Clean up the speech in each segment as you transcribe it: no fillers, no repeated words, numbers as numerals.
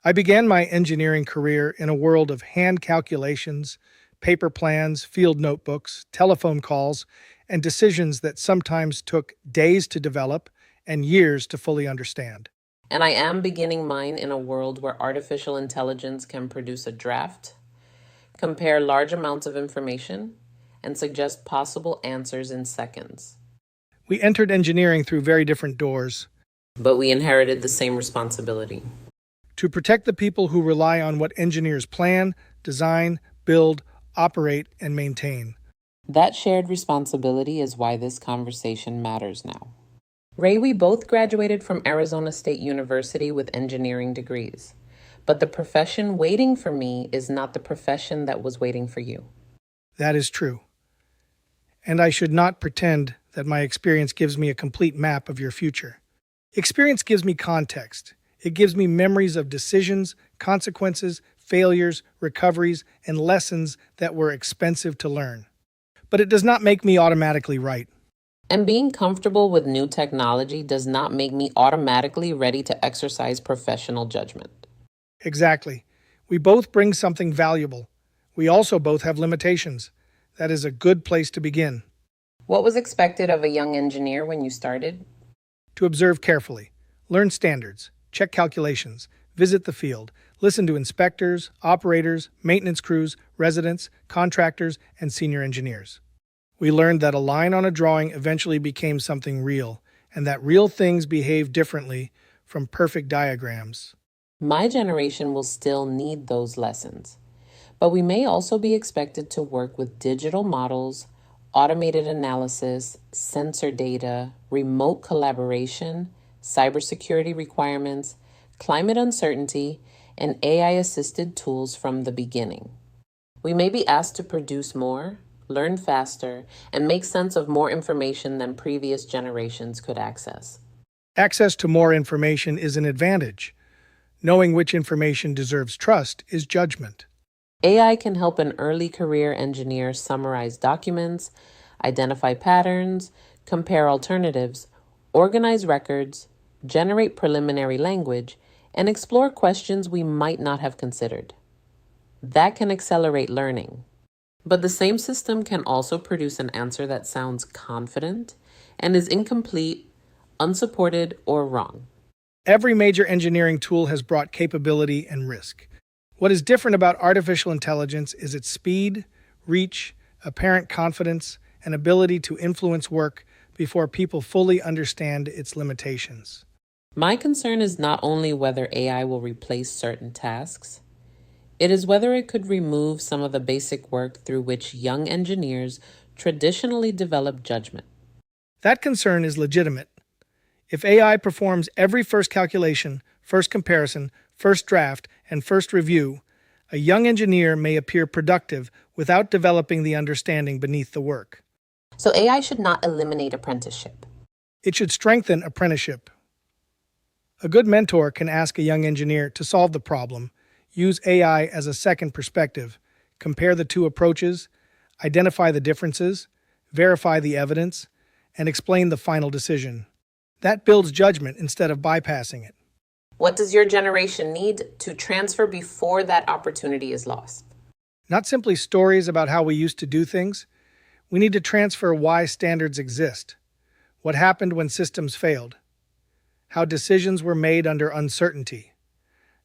I began my engineering career in a world of hand calculations, paper plans, field notebooks, telephone calls, and decisions that sometimes took days to develop and years to fully understand. And I am beginning mine in a world where artificial intelligence can produce a draft, compare large amounts of information, and suggest possible answers in seconds. We entered engineering through very different doors. But we inherited the same responsibility. To protect the people who rely on what engineers plan, design, build, operate, and maintain. That shared responsibility is why this conversation matters now. Ray, we both graduated from Arizona State University with engineering degrees. But the profession waiting for me is not the profession that was waiting for you. That is true. And I should not pretend that my experience gives me a complete map of your future. Experience gives me context. It gives me memories of decisions, consequences, failures, recoveries, and lessons that were expensive to learn. But it does not make me automatically right. And being comfortable with new technology does not make me automatically ready to exercise professional judgment. Exactly. We both bring something valuable. We also both have limitations. That is a good place to begin. What was expected of a young engineer when you started? To observe carefully, learn standards, check calculations, visit the field, listen to inspectors, operators, maintenance crews, residents, contractors, and senior engineers. We learned that a line on a drawing eventually became something real, and that real things behave differently from perfect diagrams. My generation will still need those lessons. But we may also be expected to work with digital models, automated analysis, sensor data, remote collaboration, cybersecurity requirements, climate uncertainty, and AI-assisted tools from the beginning. We may be asked to produce more, learn faster, and make sense of more information than previous generations could access. Access to more information is an advantage. Knowing which information deserves trust is judgment. AI can help an early career engineer summarize documents, identify patterns, compare alternatives, organize records, generate preliminary language, and explore questions we might not have considered. That can accelerate learning. But the same system can also produce an answer that sounds confident and is incomplete, unsupported, or wrong. Every major engineering tool has brought capability and risk. What is different about artificial intelligence is its speed, reach, apparent confidence, and ability to influence work before people fully understand its limitations. My concern is not only whether AI will replace certain tasks, it is whether it could remove some of the basic work through which young engineers traditionally develop judgment. That concern is legitimate. If AI performs every first calculation, first comparison, first draft, and first review, a young engineer may appear productive without developing the understanding beneath the work. So AI should not eliminate apprenticeship. It should strengthen apprenticeship. A good mentor can ask a young engineer to solve the problem, use AI as a second perspective, compare the two approaches, identify the differences, verify the evidence, and explain the final decision. That builds judgment instead of bypassing it. What does your generation need to transfer before that opportunity is lost? Not simply stories about how we used to do things. We need to transfer why standards exist, what happened when systems failed, how decisions were made under uncertainty,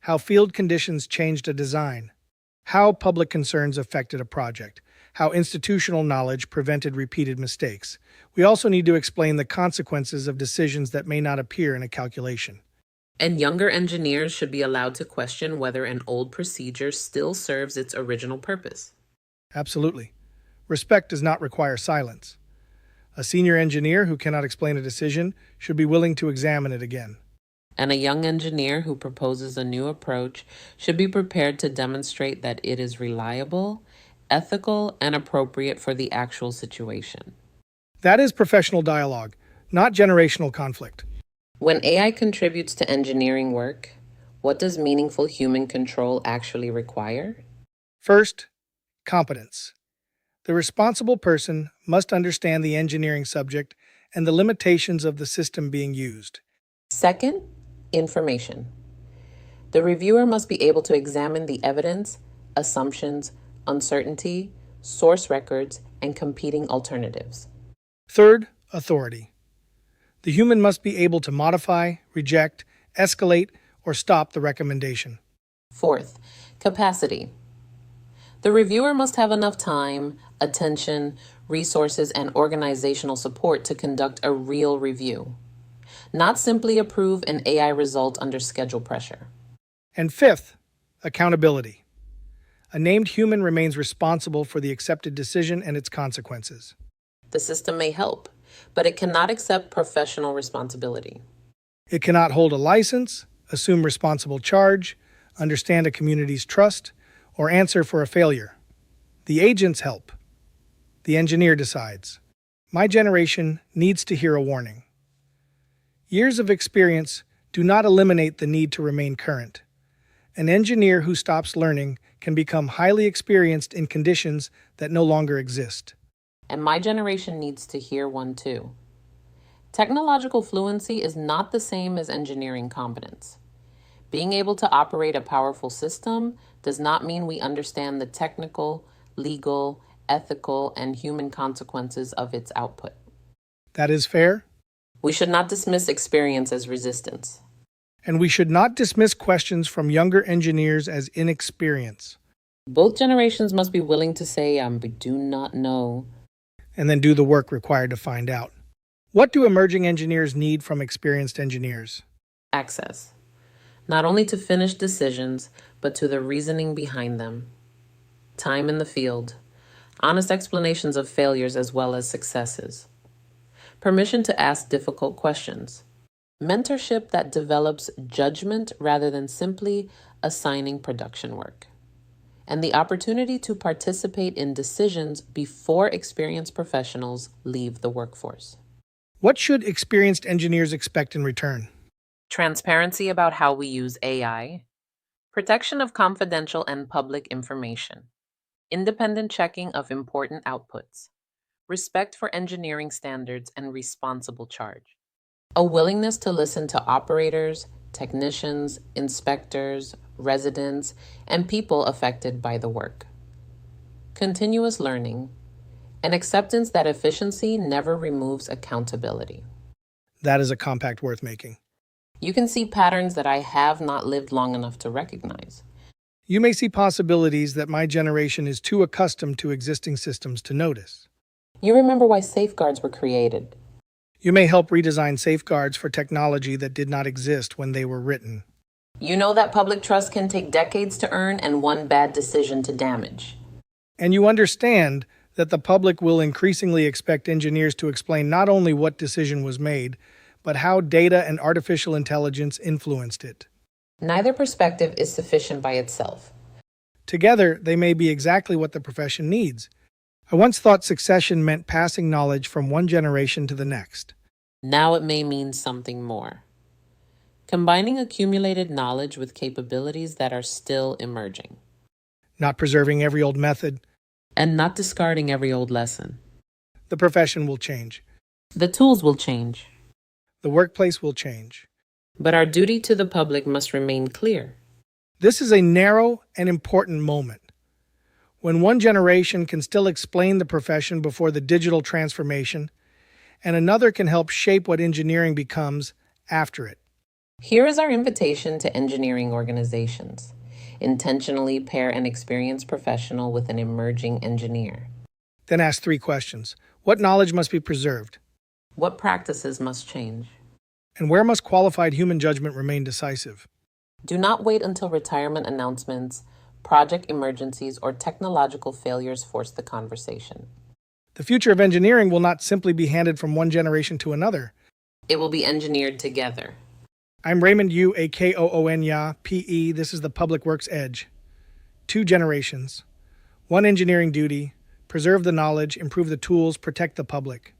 how field conditions changed a design, how public concerns affected a project, how institutional knowledge prevented repeated mistakes. We also need to explain the consequences of decisions that may not appear in a calculation. And younger engineers should be allowed to question whether an old procedure still serves its original purpose. Absolutely. Respect does not require silence. A senior engineer who cannot explain a decision should be willing to examine it again. And a young engineer who proposes a new approach should be prepared to demonstrate that it is reliable, ethical, and appropriate for the actual situation. That is professional dialogue, not generational conflict. When AI contributes to engineering work, what does meaningful human control actually require? First, competence. The responsible person must understand the engineering subject and the limitations of the system being used. Second, information. The reviewer must be able to examine the evidence, assumptions, uncertainty, source records, and competing alternatives. Third, authority. The human must be able to modify, reject, escalate, or stop the recommendation. Fourth, capacity. The reviewer must have enough time, attention, resources, and organizational support to conduct a real review, not simply approve an AI result under schedule pressure. And fifth, accountability. A named human remains responsible for the accepted decision and its consequences. The system may help, but it cannot accept professional responsibility. It cannot hold a license, assume responsible charge, understand a community's trust, or answer for a failure. The agents help. The engineer decides. My generation needs to hear a warning. Years of experience do not eliminate the need to remain current. An engineer who stops learning can become highly experienced in conditions that no longer exist. And my generation needs to hear one too. Technological fluency is not the same as engineering competence. Being able to operate a powerful system does not mean we understand the technical, legal, ethical, and human consequences of its output. That is fair, We should not dismiss experience as resistance. and we should not dismiss questions from younger engineers as inexperience, Both generations must be willing to say, we do not know. and then do the work required to find out. What do emerging engineers need from experienced engineers? Access, not only to finished decisions, but to the reasoning behind them. Time in the field, honest explanations of failures as well as successes. Permission to ask difficult questions. Mentorship that develops judgment rather than simply assigning production work. And the opportunity to participate in decisions before experienced professionals leave the workforce. What should experienced engineers expect in return? Transparency about how we use AI, protection of confidential and public information, independent checking of important outputs, respect for engineering standards, and responsible charge. A willingness to listen to operators, technicians, inspectors, residents, and people affected by the work. Continuous learning, an acceptance that efficiency never removes accountability. That is a compact worth making. You can see patterns that I have not lived long enough to recognize. You may see possibilities that my generation is too accustomed to existing systems to notice. You remember why safeguards were created. You may help redesign safeguards for technology that did not exist when they were written. You know that public trust can take decades to earn and one bad decision to damage. And you understand that the public will increasingly expect engineers to explain not only what decision was made, but how data and artificial intelligence influenced it. Neither perspective is sufficient by itself. Together, they may be exactly what the profession needs. I once thought succession meant passing knowledge from one generation to the next. Now it may mean something more. Combining accumulated knowledge with capabilities that are still emerging. Not preserving every old method, And not discarding every old lesson. the profession will change. The tools will change, The workplace will change. but our duty to the public must remain clear. This is a narrow and important moment. When one generation can still explain the profession before the digital transformation, and another can help shape what engineering becomes after it. Here is our invitation to engineering organizations. Intentionally pair an experienced professional with an emerging engineer. Then ask 3 questions. What knowledge must be preserved? What practices must change? And where must qualified human judgment remain decisive? Do not wait until retirement announcements, project emergencies, or technological failures force the conversation. The future of engineering will not simply be handed from one generation to another. It will be engineered together. I'm Raymond Yu, a Koon PE. This is the Public Works Edge. 2 generations. 1 engineering duty. Preserve the knowledge, improve the tools, protect the public.